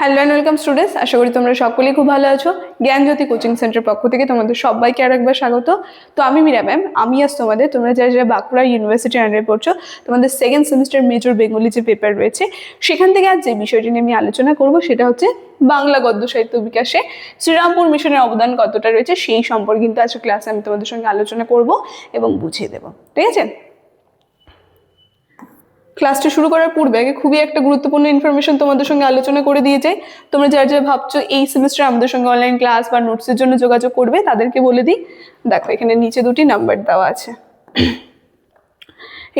Hello and welcome students, আশা করি তোমরা সকলেই খুব ভালো আছো। জ্ঞানজ্যোতি কোচিং সেন্টার পক্ষ থেকে তোমাদের সবাইকে আর একবার স্বাগত। তো আমি মীরা ম্যাম, আমি আজ তোমরা যারা যারা বাঁকুড়া ইউনিভার্সিটি আন্ডারে পড়ছো, তোমাদের সেকেন্ড সেমিস্টার মেজর বেঙ্গলি যে পেপার রয়েছে সেখান থেকে আজ যে বিষয়টি নিয়ে আমি আলোচনা করব সেটা হচ্ছে বাংলা গদ্য সাহিত্য বিকাশে শ্রীরামপুর মিশনের অবদান কতটা রয়েছে সেই সম্পর্কে কিন্তু আজকে ক্লাসে আমি তোমাদের সঙ্গে আলোচনা করব এবং বুঝিয়ে দেবো। ঠিক আছে? ক্লাসটা শুরু করার পূর্বে আগে খুবই একটা গুরুত্বপূর্ণ ইনফরমেশন তোমাদের সঙ্গে আলোচনা করে দিয়ে যাই। তোমরা যারা যারা ভাবছো এই সেমিস্টার আমাদের সঙ্গে অনলাইন ক্লাস বা নোটসের জন্য যোগাযোগ করবে তাদেরকে বলে দিই, দেখো এখানে নিচে দুটি নাম্বার দেওয়া আছে।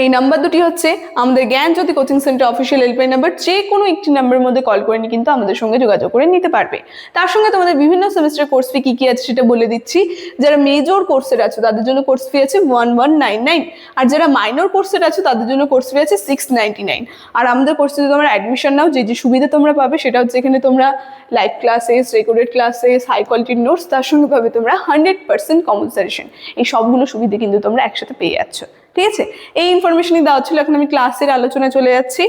এই নাম্বার দুটি হচ্ছে আমাদের Gyanjyoti coaching centre official helpline number. যে কোনো একটি নাম্বারের মধ্যে কল করে নিয়ে কিন্তু আমাদের সঙ্গে যোগাযোগ করে নিতে পারবে। তার সঙ্গে তোমাদের বিভিন্ন সেমিস্টার কোর্স ফি কি আছে সেটা বলে দিচ্ছি। যারা মেজর কোর্সের আছে তাদের জন্য কোর্স ফি আছে 1199, আর যারা মাইনর কোর্সের আছে তাদের জন্য কোর্স ফি আছে 699। আর আমাদের কোর্সে যদি তোমরা অ্যাডমিশন নাও, যে যে সুবিধা তোমরা পাবে সেটা হচ্ছে এখানে তোমরা live classes, recorded classes, high কোয়ালিটির নোটস, তার সঙ্গে পাবে তোমরা 100% কমন সাজেশন। এই সবগুলো সুবিধা কিন্তু তোমরা একসাথে পেয়ে যাচ্ছ। ঠিক আছে, এই ইনফরমেশনই দেওয়া ছিল। এখন আমি ক্লাসের আলোচনায় চলে যাচ্ছি।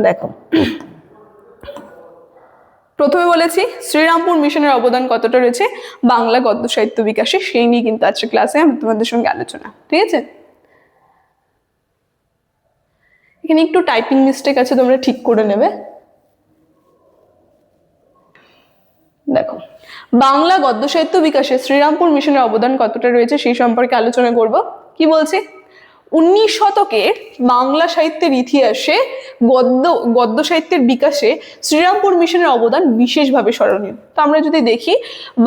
দেখো, প্রথমে বলেছি শ্রীরামপুর মিশনের অবদান কতটা রয়েছে বাংলা গদ্য সাহিত্য বিকাশে, সেই নিয়ে কিন্তু আজকে ক্লাসে আমি তোমাদের সঙ্গে আলোচনা। ঠিক আছে, এখানে একটু টাইপিং মিস্টেক আছে, তোমরা ঠিক করে নেবে। দেখো, বাংলা গদ্য সাহিত্য বিকাশে শ্রীরামপুর মিশনের অবদান কতটা রয়েছে সেই সম্পর্কে আলোচনা করব। কি বলছে, 19 শতকের বাংলা সাহিত্যের ইতিহাসে গদ্য সাহিত্যের বিকাশে শ্রীরামপুর মিশনের অবদান বিশেষভাবে স্মরণীয়। তো আমরা যদি দেখি,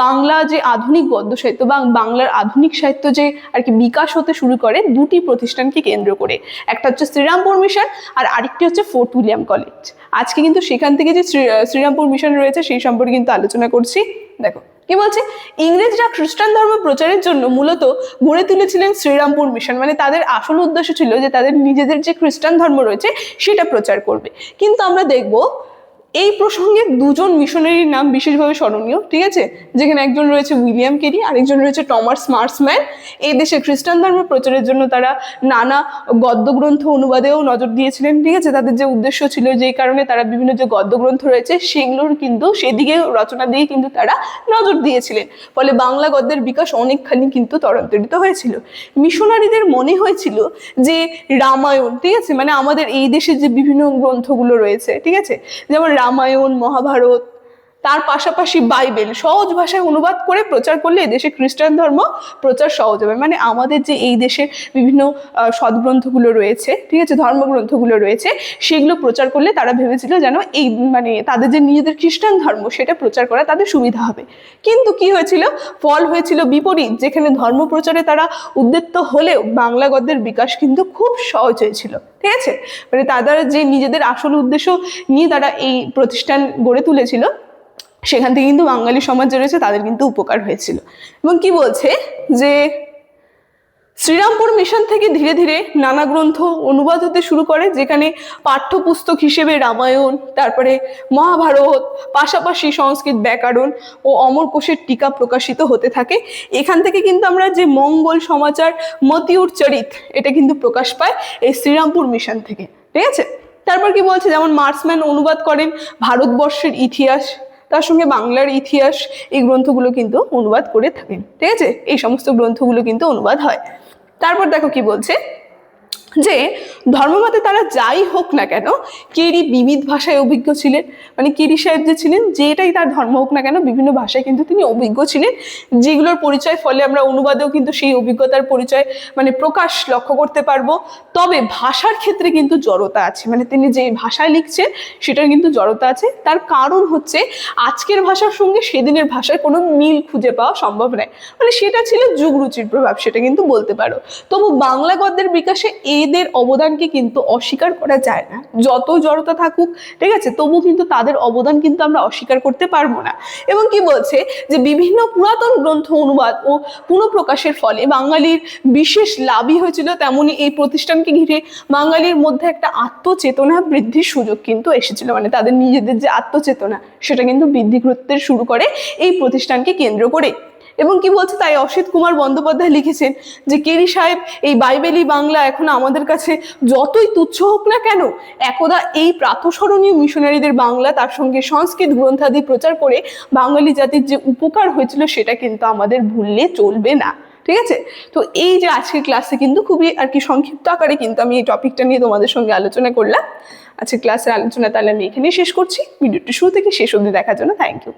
বাংলা যে আধুনিক গদ্য সাহিত্য বা বাংলার আধুনিক সাহিত্য যে আর কি বিকাশ হতে শুরু করে দুটি প্রতিষ্ঠানকে কেন্দ্র করে, একটা হচ্ছে শ্রীরামপুর মিশন আর আরেকটি হচ্ছে ফোর্ট উইলিয়াম কলেজ। আজকে কিন্তু সেখান থেকে যে শ্রীরামপুর মিশন রয়েছে সেই সম্পর্কে কিন্তু আলোচনা করছি। দেখো কি বলছে, ইংরেজরা খ্রিস্টান ধর্ম প্রচারের জন্য মূলত গড়ে তুলেছিলেন শ্রীরামপুর মিশন। মানে তাদের আসল উদ্দেশ্য ছিল যে তাদের নিজেদের যে খ্রিস্টান ধর্ম রয়েছে সেটা প্রচার করবে। কিন্তু আমরা দেখব এই প্রসঙ্গে দুজন মিশনারির নাম বিশেষভাবে স্মরণীয়। ঠিক আছে, যেখানে একজন রয়েছে উইলিয়াম কেরি, আরেকজন রয়েছে টমাস মার্সম্যান। এই দেশে খ্রিস্টান ধর্ম প্রচারের জন্য তারা নানা গদ্যগ্রন্থ অনুবাদেও নজর দিয়েছিলেন। ঠিক আছে, তাদের যে উদ্দেশ্য ছিল, যেই কারণে তারা বিভিন্ন যে গদ্যগ্রন্থ রয়েছে সেগুলোর কিন্তু সেদিকে রচনা দিয়ে কিন্তু তারা নজর দিয়েছিলেন। ফলে বাংলা গদ্যের বিকাশ অনেকখানি কিন্তু ত্বরান্বিত হয়েছিল। মিশনারিদের মনে হয়েছিল যে রামায়ণ, ঠিক আছে, মানে আমাদের এই দেশের যে বিভিন্ন গ্রন্থগুলো রয়েছে, ঠিক আছে, যেমন রামায়ণ, মহাভারত, তার পাশাপাশি বাইবেল সহজ ভাষায় অনুবাদ করে প্রচার করলে এদেশে খ্রিস্টান ধর্ম প্রচার সহজ হবে। মানে আমাদের যে এই দেশের বিভিন্ন সদ্গ্রন্থগুলো রয়েছে, ঠিক আছে, ধর্মগ্রন্থগুলো রয়েছে, সেগুলো প্রচার করলে তারা ভেবেছিল যেন এই মানে তাদের যে নিজেদের খ্রিস্টান ধর্ম সেটা প্রচার করা তাদের সুবিধা হবে। কিন্তু কি হয়েছিল, ফল হয়েছিল বিপরীত। যেখানে ধর্ম প্রচারে তারা উদ্যত হলেও বাংলা গদ্যের বিকাশ কিন্তু খুব সহজ হয়েছিল। ঠিক আছে, মানে তাদের যে নিজেদের আসল উদ্দেশ্য নিয়ে তারা এই প্রতিষ্ঠান গড়ে তুলেছিল, সেখান থেকে কিন্তু বাঙালি সমাজ যে রয়েছে তাদের কিন্তু উপকার হয়েছিল। এবং কি বলছে যে শ্রীরামপুর মিশন থেকে ধীরে ধীরে নানা গ্রন্থ অনুবাদ হতে শুরু করে, যেখানে পাঠ্যপুস্তক হিসেবে রামায়ণ, তারপরে মহাভারত, পাশাপাশি সংস্কৃত ব্যাকরণ ও অমর কোষের টিকা প্রকাশিত হতে থাকে। এখান থেকে কিন্তু আমরা যে মঙ্গল সমাচার, মতিউর চরিত, এটা কিন্তু প্রকাশ পায় এই শ্রীরামপুর মিশন থেকে। ঠিক আছে, তারপর কি বলছে, যেমন মার্সম্যান অনুবাদ করেন ভারতবর্ষের ইতিহাস, তার সঙ্গে বাংলার ইতিহাস, এই গ্রন্থগুলো কিন্তু অনুবাদ করে থাকেন। ঠিক আছে, এই সমস্ত গ্রন্থগুলো কিন্তু অনুবাদ হয়। তারপর দেখো কি বলছে, যে ধর্মমতে তারা যাই হোক না কেন কেরি বিবিধ ভাষায় অভিজ্ঞ ছিলেন। মানে কেরি সাহেব যে ছিলেন, যেটাই তার ধর্ম হোক না কেন বিভিন্ন ভাষায় কিন্তু তিনি অভিজ্ঞ ছিলেন, যেগুলোর পরিচয় ফলে আমরা অনুবাদেও কিন্তু সেই অভিজ্ঞতার পরিচয় মানে প্রকাশ লক্ষ্য করতে পারবো। তবে ভাষার ক্ষেত্রে কিন্তু জড়তা আছে, মানে তিনি যে ভাষায় লিখছেন সেটার কিন্তু জড়তা আছে। তার কারণ হচ্ছে আজকের ভাষার সঙ্গে সেদিনের ভাষার কোনো মিল খুঁজে পাওয়া সম্ভব নয়। মানে সেটা ছিল যুগরুচির প্রভাব, সেটা কিন্তু বলতে পারো। তবু বাংলা গদ্যের বিকাশে এদের অবদানকে কিন্তু অস্বীকার করা যায় না। যত জড়তা থাকুক, ঠিক আছে, তবু কিন্তু তাদের অবদান কিন্তু আমরা অস্বীকার করতে পারবো না। এবং কি বলছে, যে বিভিন্ন পুরাতন গ্রন্থ অনুবাদ ও পুনঃপ্রকাশের ফলে বাঙালির বিশেষ লাভই হয়েছিল, তেমনি এই প্রতিষ্ঠানকে ঘিরে বাঙালির মধ্যে একটা আত্মচেতনা বৃদ্ধির সুযোগ কিন্তু এসেছিল। মানে তাদের নিজেদের যে আত্মচেতনা সেটা কিন্তু বৃদ্ধি করতে শুরু করে এই প্রতিষ্ঠানকে কেন্দ্র করে। এবং কি বলছে, তাই অসিত কুমার বন্দ্যোপাধ্যায় লিখেছেন যে কেরি সাহেব, এই বাইবেলি বাংলা এখন আমাদের কাছে যতই তুচ্ছ হোক না কেন, একদা এই প্রাতঃস্মরণীয় মিশনারিদের বাংলা তার সঙ্গে সংস্কৃত গ্রন্থাদি প্রচার করে বাঙালি জাতির যে উপকার হয়েছিল সেটা কিন্তু আমাদের ভুললে চলবে না। ঠিক আছে, তো এই যে আজকের ক্লাসে কিন্তু খুবই আর কি সংক্ষিপ্ত আকারে কিন্তু আমি এই টপিকটা নিয়ে তোমাদের সঙ্গে আলোচনা করলাম। আজকের ক্লাসের আলোচনা তাহলে আমি এখানেই শেষ করছি। ভিডিওটি শুরু থেকে শেষ অবধি দেখার জন্য থ্যাংক ইউ।